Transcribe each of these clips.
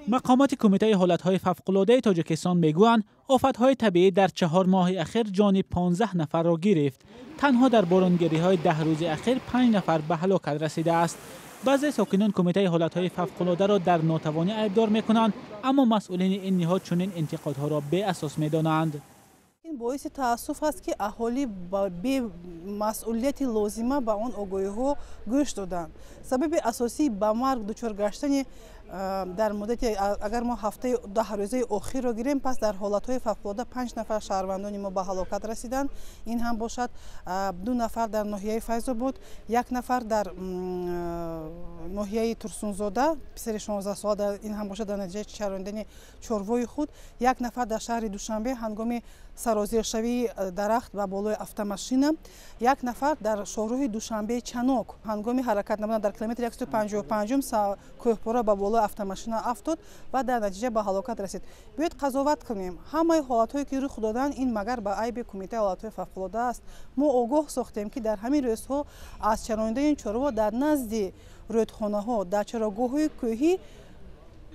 مقامات کمیته حالتهای فوق‌العاده تاجیکستان میگویند آفتهای طبیعی در 4 ماه اخیر جان 15 نفر را گرفت. تنها در بارانگیری‌های 10 روز اخیر 5 نفر به هلاکت رسیده است. بعضی ساکنان کمیته حالتهای فوق‌العاده را در ناتوانی عیبدار می‌کنند، اما مسئولین این نهاد چنین انتقادها را بی اساس می‌دانند. این باعث تأسف است که اهالی به مسئولیت لازمه به آن آگاهی‌ها گوش دادند. سبب اساسی به مرگ دچار گشتن در مدت اگر ما هفته 10 روزه اخیر را گیریم، پس در حالت‌های فوق‌العاده 5 نفر شهروندان ما به هلاکت رسیدند. این هم باشد 2 نفر در ناحیه فیض‌آباد، 1 نفر در ناحیه ترسونزاده پسر 16 سال در این هم باشد در نتیجه چراندن چاروای خود، 1 نفر در شهر دوشنبه هنگام سرازیر شوی درخت و بالای автомашина، 1 نفر در شاهراه دوشنبه چنوک هنگام حرکت نمودن در کیلومتر 155 کوهپاره به بالای автомашина افتاد و در نتیجه به هلاکت رسید. باید قضاوت کنیم همه حالت‌هایی که رخ دادن این مگر به عیب کمیته حالت‌های فوق‌العاده است. ما آگاه ساختیم که در همین روزها از چرانیدن این چاروا در نزد رودخانه‌ها در چراگاه‌های کوهی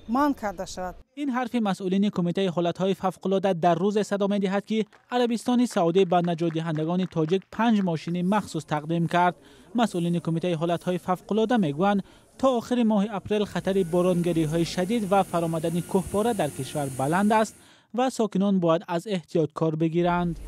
منع کرده شود. این حرف مسئولین کمیته حالتهای فوق‌العاده در روز صدا می‌دهد که عربستان سعودی به نجات دهندگان تاجیک 5 ماشین مخصوص تقدیم کرد. مسئولین کمیته حالتهای فوق‌العاده میگویند تا آخر ماه اپریل خطر بارانگیری‌های شدید و فرآمدن کوهپاره در کشور بلند است و ساکنان باید از احتیاط کار بگیرند.